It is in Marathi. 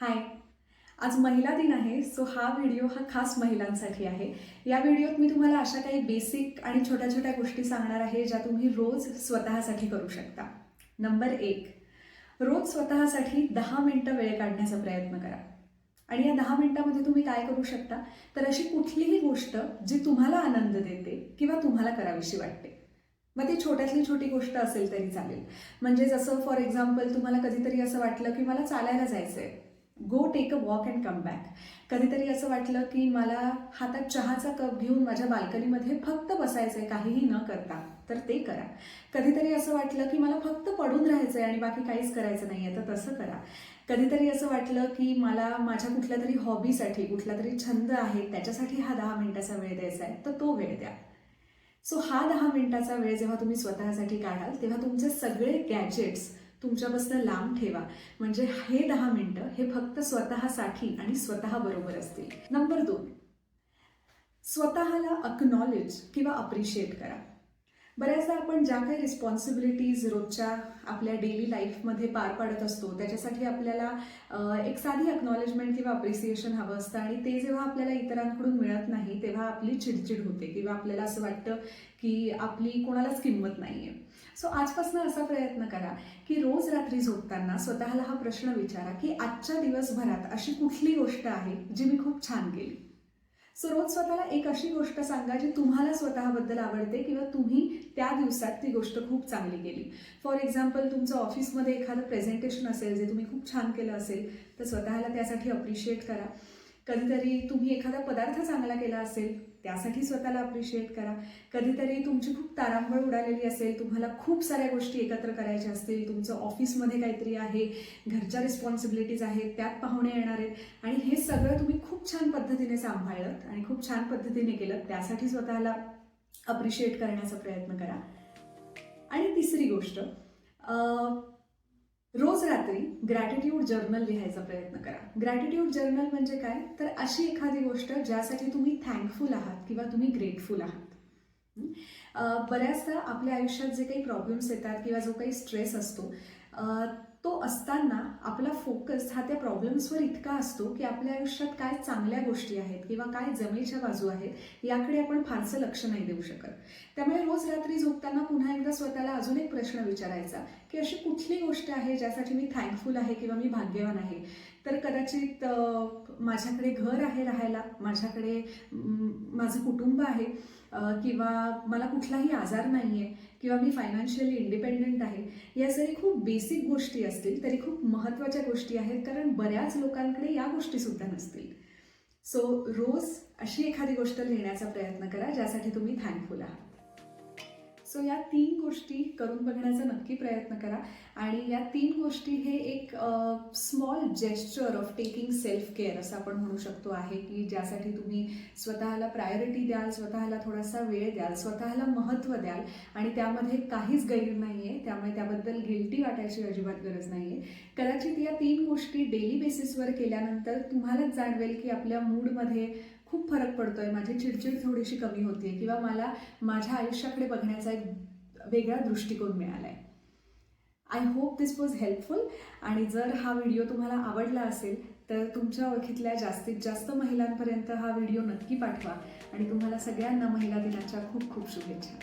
हाय. आज महिला दिन आहे. सो हा व्हिडिओ खास महिलांसाठी आहे. या व्हिडिओत मी तुम्हाला अशा काही बेसिक आणि छोट्या छोट्या गोष्टी सांगणार आहे ज्या तुम्ही रोज स्वतःसाठी करू शकता. नंबर 1, रोज स्वतःसाठी 10 मिनिटं वेळ काढण्याचा प्रयत्न करा. आणि या 10 मिनिटामध्ये तुम्ही काय करू शकता, तर अशी कुठलीही गोष्ट जी तुम्हाला आनंद देते किंवा तुम्हाला करावीशी वाटते. मग ती छोट्यातली छोटी गोष्ट असेल तरी चालेल. म्हणजे जसं फॉर एक्झाम्पल तुम्हाला कधीतरी असं वाटलं की मला चालायला जायचं आहे, go take a walk and come back. कधीतरी असं वाटलं की मला हातात चहाचा कप घेऊन माझ्या बाल्कनीमध्ये फक्त बसायचं आहे काहीही न करता, तर ते करा. कधीतरी असं वाटलं की मला फक्त पडून राहायचं आहे आणि बाकी काहीच करायचं नाही आहे, तर तसं करा. कधीतरी असं वाटलं की मला माझ्या कुठल्या तरी हॉबीसाठी, कुठला तरी छंद आहे त्याच्यासाठी हा 10 मिनिटाचा वेळ द्यायचा आहे, तर तो वेळ द्या. सो हा 10 मिनिटाचा वेळ जेव्हा तुम्ही स्वतःसाठी काढाल तेव्हा तुमचे सगळे गॅजेट्स तुमच्यापासून लांब ठेवा. म्हणजे हे 10 मिनिटं हे फक्त स्वतःसाठी आणि स्वतःबरोबर असतील. नंबर 2, स्वतःला अक्नॉलेज किंवा अप्रिशिएट करा. बऱ्याचदा आपण ज्या काही रिस्पॉन्सिबिलिटीज रोजच्या आपल्या डेली लाईफमध्ये पार पाडत असतो त्याच्यासाठी आपल्याला एक साधी अक्नॉलेजमेंट किंवा अप्रिसिएशन हवं असतं, आणि ते जेव्हा आपल्याला इतरांकडून मिळत नाही तेव्हा आपली चिडचिड होते किंवा आपल्याला असं वाटतं की आपली कोणालाच किंमत नाही आहे. सो आजपासून असा प्रयत्न करा की रोज रात्री झोपताना स्वतःला हा प्रश्न विचारा की आजच्या दिवसभरात अशी कुठली गोष्ट आहे जी मी खूप छान केली. सो रोज स्वतःला एक अशी गोष्ट सांगा जी तुम्हाला स्वतःबद्दल आवडते किंवा तुम्ही त्या दिवसात ती गोष्ट खूप चांगली केली. फॉर एक्झाम्पल तुमचं ऑफिसमध्ये एखादं प्रेझेंटेशन असेल जे तुम्ही खूप छान केलं असेल, तर स्वतःला त्यासाठी अप्रिशिएट करा. कधीतरी तुम्ही एखादा पदार्थ चांगला केला असेल त्यासाठी स्वतःला अप्रिशिएट करा. कधीतरी तुमची खूप तारांबळ उडालेली असेल, तुम्हाला खूप साऱ्या गोष्टी एकत्र करायच्या असतील, तुमचं ऑफिसमध्ये काहीतरी आहे, घरच्या रिस्पॉन्सिबिलिटीज आहेत, त्यात पाहुणे येणार आहेत आणि हे सगळं तुम्ही खूप छान पद्धतीने सांभाळलं आणि खूप छान पद्धतीने केलं, त्यासाठी स्वतःला अप्रिशिएट करण्याचा प्रयत्न करा. आणि तिसरी गोष्ट, रोज रात्री ग्रॅटिट्यूड जर्नल लिहायचा प्रयत्न करा. ग्रॅटिट्यूड जर्नल म्हणजे काय, तर अशी एखादी गोष्ट ज्यासाठी तुम्ही थँकफुल आहात किंवा तुम्ही ग्रेटफुल आहात. बऱ्याचदा आपल्या आयुष्यात जे काही प्रॉब्लेम्स येतात किंवा जो काही स्ट्रेस असतो, तो असताना आपला फोकस हा त्या प्रॉब्लेम्सवर इतका असतो की आपल्या आयुष्यात काय चांगल्या गोष्टी आहेत किंवा काय जमेच्या बाजू आहेत याकडे आपण फारसं लक्ष नाही देऊ शकत. त्यामुळे रोज रात्री झोपताना पुन्हा एकदा स्वतःला अजून एक प्रश्न विचारायचा की अशी कुठली गोष्ट आहे ज्यासाठी मी थँकफुल आहे किंवा मी भाग्यवान आहे. तर कदाचित माझ्याकडे घर आहे राहायला, माझ्याकडे माझं कुटुंब आहे, किंवा मला कुठलाही आजार नाही आहे, किंवा मी फायनान्शियली इंडिपेंडंट आहे. या जरी खूप बेसिक गोष्टी असतील तरी खूप महत्त्वाच्या गोष्टी आहेत, कारण बऱ्याच लोकांकडे या गोष्टीसुद्धा नसतील. सो रोज अशी एखादी गोष्ट लिहिण्याचा प्रयत्न करा ज्यासाठी तुम्ही थँकफुल आहात. सो या 3 गोष्टी करून बघण्याचा नक्की प्रयत्न करा. आणि या 3 गोष्टी हे एक small gesture of taking self care असं आपण म्हणू शकतो आहे, की ज्यासाठी तुम्ही स्वतःला प्रायोरिटी द्याल, स्वतःला थोडासा वेळ द्याल, स्वतःला महत्त्व द्याल आणि त्यामध्ये काहीच गैर नाही आहे. त्यामुळे त्याबद्दल गिल्टी वाटायची अजिबात गरज नाही आहे. कदाचित या 3 गोष्टी डेली बेसिसवर केल्यानंतर तुम्हालाच जाणवेल की आपल्या मूडमध्ये खूप फरक पडतोय, माझी चिडचिड थोडीशी कमी होते किंवा मला माझ्या आयुष्याकडे बघण्याचा एक वेगळा दृष्टिकोन मिळाला आहे. I hope this was helpful. आणि जर हा व्हिडिओ तुम्हाला आवडला असेल तर तुमच्या ओळखीतल्या जास्तीत जास्त महिलांपर्यंत हा व्हिडिओ नक्की पाठवा. आणि तुम्हाला सगळ्यांना महिला दिनाच्या खूप खूप शुभेच्छा.